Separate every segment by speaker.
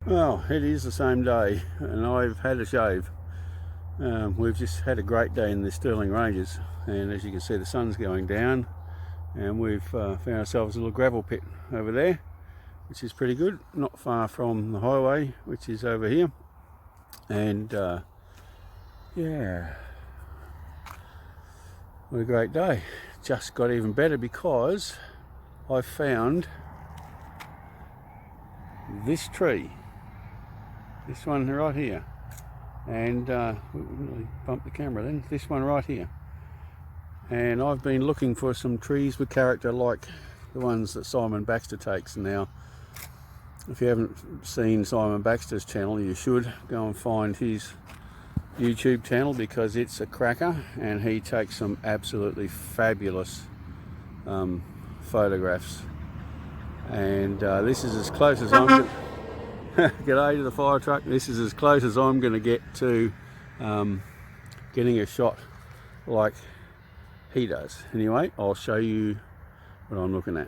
Speaker 1: Well, it is the same day and I've had a shave. We've just had a great day in the Stirling Ranges, and as you can see the sun's going down, and we've found ourselves a little gravel pit over there, which is pretty good, not far from the highway, which is over here. And yeah, what a great day. Just got even better because I found this tree, this one right here, and we really bumped the camera then, this one right here. And I've been looking for some trees with character like the ones that Simon Baxter takes. Now, if you haven't seen Simon Baxter's channel, you should go and find his YouTube channel because it's a cracker, and he takes some absolutely fabulous photographs. And this is as close as I'm going G'day to the fire truck. This is as close as I'm going to get to getting a shot like he does. Anyway, I'll show you what I'm looking at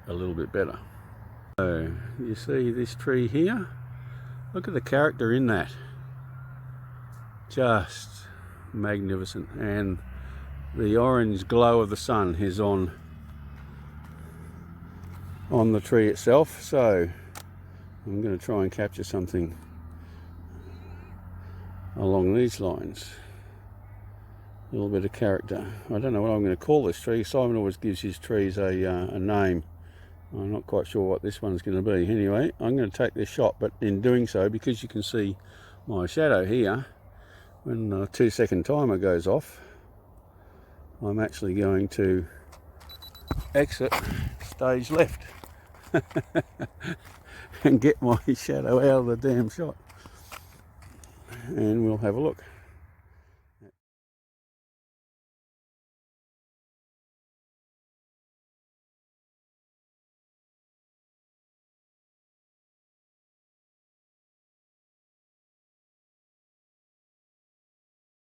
Speaker 1: a little bit better. So you see this tree here? Look at the character in that. Just magnificent. And the orange glow of the sun is on the tree itself. So I'm going to try and capture something along these lines. A little bit of character. I don't know what I'm going to call this tree. Simon always gives his trees a name. I'm not quite sure what this one's going to be. Anyway, I'm going to take this shot, but in doing so, because you can see my shadow here, when the 2-second timer goes off, I'm actually going to exit stage left and get my shadow out of the damn shot, and we'll have a look.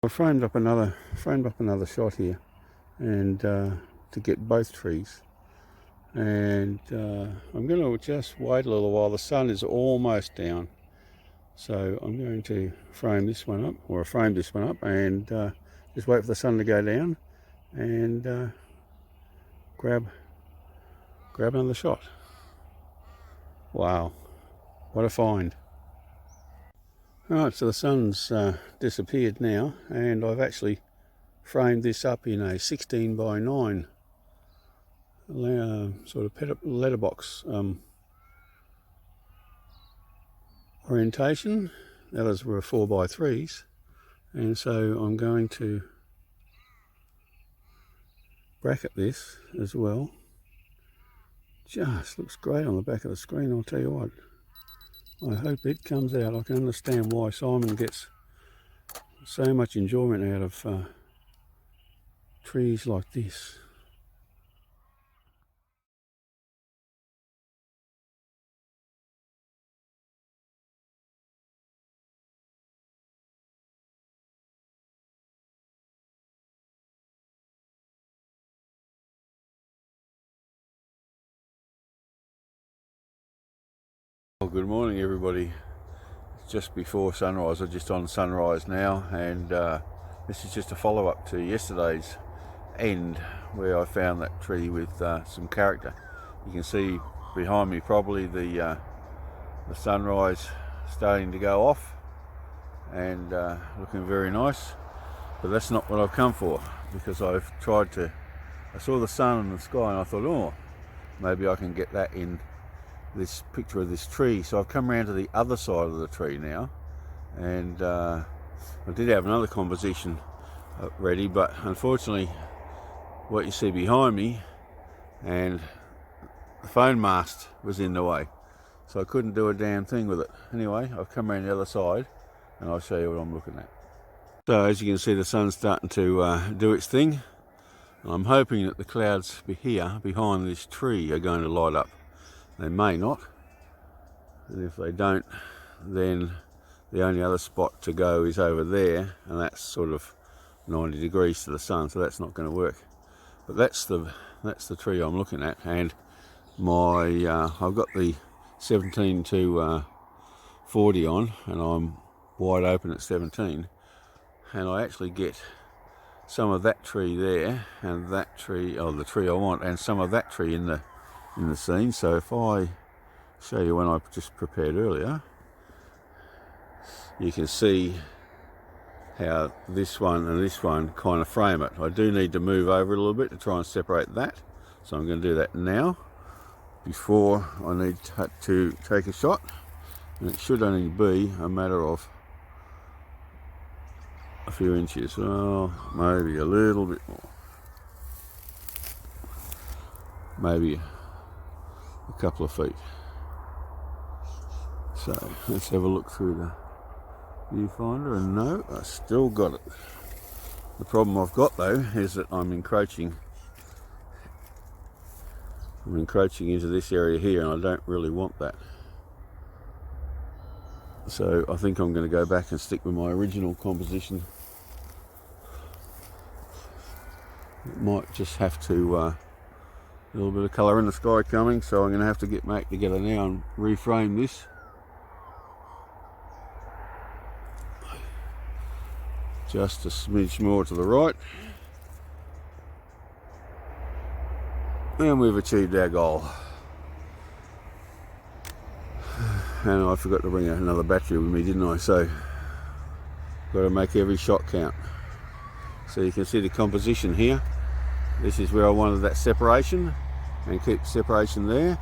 Speaker 1: I framed up another shot here, and to get both trees, and I'm going to just wait a little while. The sun is almost down, so I'm going to frame this one up, or frame this one up, and just wait for the sun to go down, and grab another shot. Wow, what a find. Right, so the sun's disappeared now, and I've actually framed this up in a 16 by 9 sort of letterbox orientation. The others were 4 by 3s, and so I'm going to bracket this as well. Just looks great on the back of the screen, I'll tell you what. I hope it comes out. I can understand why Simon gets so much enjoyment out of trees like this. Well, good morning everybody. It's just before sunrise, or just on sunrise now, and this is just a follow-up to yesterday's end where I found that tree with some character. You can see behind me probably the sunrise starting to go off, and looking very nice, but that's not what I've come for, because I saw the sun in the sky and I thought, oh, maybe I can get that in this picture of this tree. So I've come around to the other side of the tree now, and I did have another composition ready, but unfortunately what you see behind me and the phone mast was in the way, so I couldn't do a damn thing with it. Anyway, I've come around the other side and I'll show you what I'm looking at. So as you can see, the sun's starting to do its thing. I'm hoping that the clouds here behind this tree are going to light up. They may not, and if they don't, then the only other spot to go is over there, and that's sort of 90 degrees to the sun, so that's not going to work. But that's the tree I'm looking at, and my I've got the 17 to 40 on and I'm wide open at 17, and I actually get some of that tree there and that tree, oh, the tree I want, and some of that tree in the scene. So if I show you when I just prepared earlier, you can see how this one and this one kind of frame it. I do need to move over a little bit to try and separate that, so I'm going to do that now before I need to take a shot, and it should only be a matter of a few inches, well, maybe a little bit more, maybe a couple of feet. So let's have a look through the viewfinder, and no, I still got it. The problem I've got though is that I'm encroaching into this area here, and I don't really want that. So I think I'm going to go back and stick with my original composition. It might just have to, a little bit of colour in the sky coming, so I'm going to have to get back together now and reframe this. Just a smidge more to the right. And we've achieved our goal. And I forgot to bring another battery with me, didn't I? So, got to make every shot count. So you can see the composition here. This is where I wanted that separation, and keep separation there.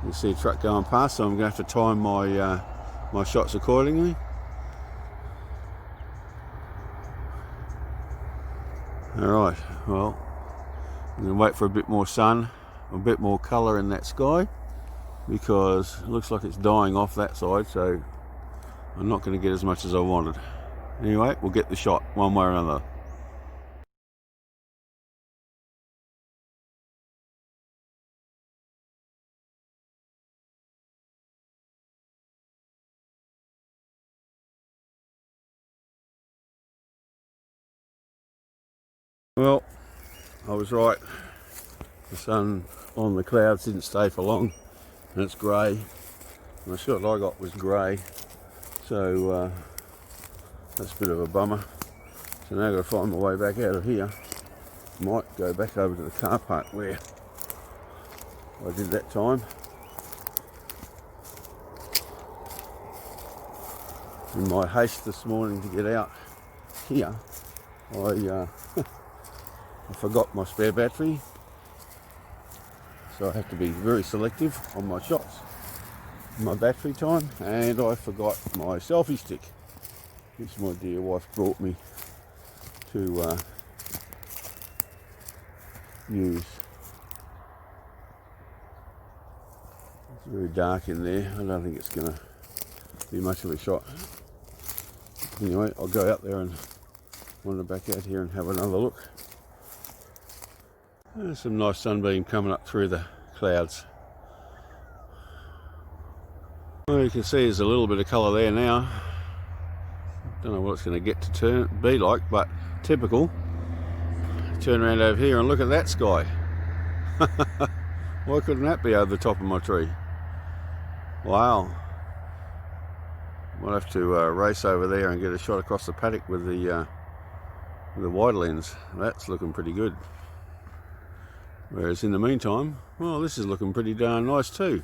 Speaker 1: You see a truck going past, so I'm going to have to time my my shots accordingly. Alright, well, I'm going to wait for a bit more sun, a bit more colour in that sky, because it looks like it's dying off that side, so I'm not going to get as much as I wanted. Anyway, we'll get the shot one way or another. Well, I was right. The sun on the clouds didn't stay for long, and it's grey. And the shot I got was grey, so that's a bit of a bummer. So now I've got to find my way back out of here. Might go back over to the car park where I did that time. In my haste this morning to get out here, I forgot my spare battery, so I have to be very selective on my shots, my battery time, and I forgot my selfie stick, which my dear wife brought me to use. It's very dark in there. I don't think it's going to be much of a shot. Anyway, I'll go out there and wander back out here and have another look. There's some nice sunbeam coming up through the clouds. Well, you can see there's a little bit of colour there now. Don't know what it's going to get to be like, but typical. Turn around over here and look at that sky. Why couldn't that be over the top of my tree? Wow. Might have to race over there and get a shot across the paddock with the wide lens. That's looking pretty good. Whereas in the meantime, well, this is looking pretty darn nice too.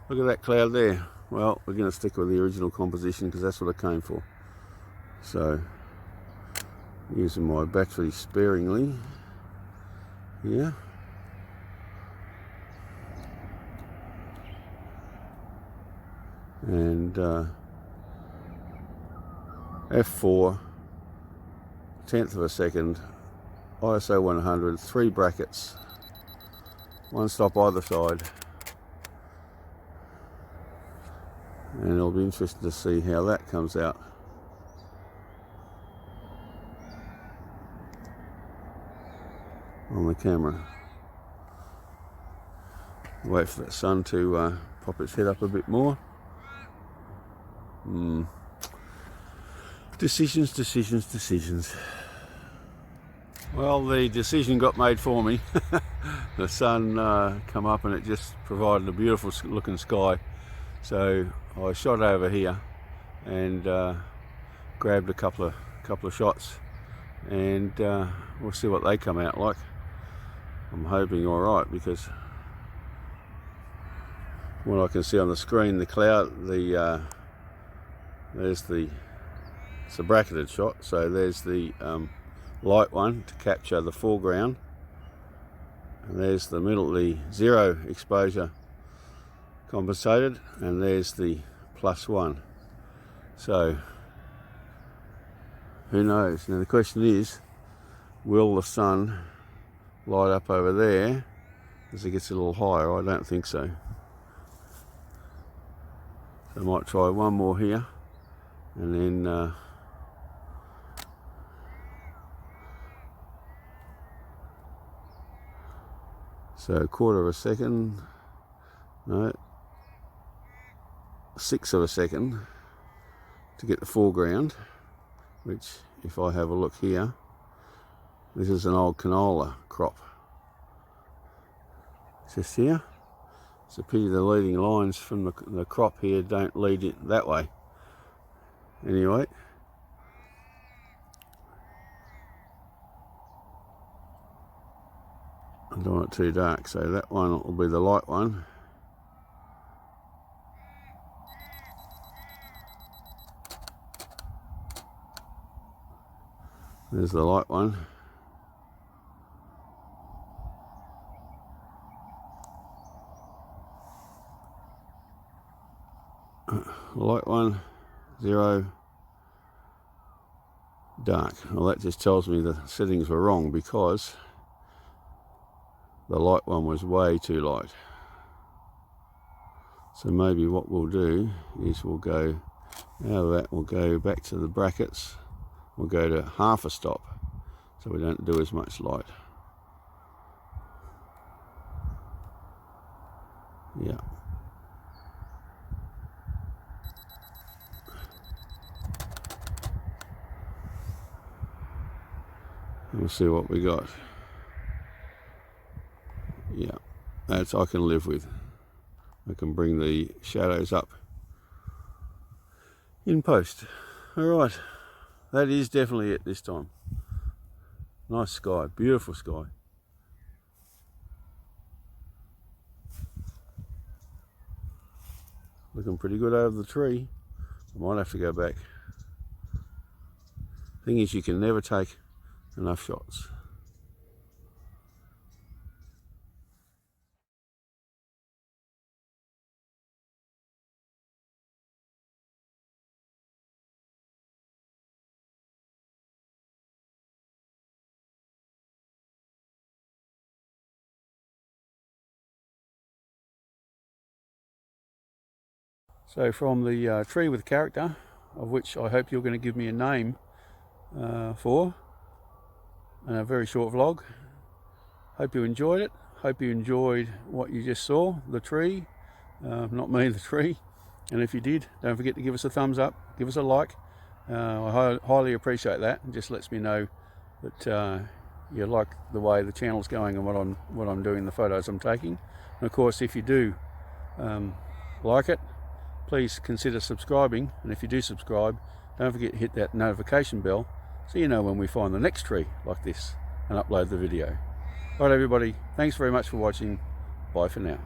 Speaker 1: Look at that cloud there. Well, we're going to stick with the original composition because that's what I came for. So, using my battery sparingly here. And f4, 1/10 of a second, ISO 100, 3 brackets, 1 stop either side, and it'll be interesting to see how that comes out. On the camera. Wait for that sun to pop its head up a bit more. Decisions, decisions, decisions. Well, the decision got made for me. The sun come up and it just provided a beautiful looking sky. So I shot over here and grabbed a couple of shots, and we'll see what they come out like. I'm hoping all right, because what I can see on the screen, the cloud, there's it's a bracketed shot, so there's the light one to capture the foreground, and there's the middle, the zero exposure compensated, and there's the +1. So who knows? Now the question is, will the sun light up over there as it gets a little higher? I don't think so. So I might try one more here, and then so 1/4 of a second, no, 1/6 of a second to get the foreground, which, if I have a look here, this is an old canola crop. Just here. It's a pity the leading lines from the crop here don't lead it that way. Anyway, I don't want it too dark, so that one will be the light one. There's the light one. Light one, zero, dark. Well, that just tells me the settings were wrong, because the light one was way too light. So maybe what we'll do is we'll go, out of that we'll go back to the brackets. We'll go to half a stop, so we don't do as much light. Yeah. We'll see what we got. Yeah, that's I can live with. I can bring the shadows up in post. All right, that is definitely it this time. Nice sky, beautiful sky. Looking pretty good over the tree. I might have to go back. Thing is, you can never take enough shots. So from the tree with character, of which I hope you're going to give me a name for, and a very short vlog. Hope you enjoyed it. Hope you enjoyed what you just saw, the tree, not me, the tree. And if you did, don't forget to give us a thumbs up, give us a like. I highly appreciate that. It just lets me know that you like the way the channel's going and what I'm doing, the photos I'm taking. And of course, if you do like it, please consider subscribing, and if you do subscribe, don't forget to hit that notification bell so you know when we find the next tree like this and upload the video. Alright everybody, thanks very much for watching. Bye for now.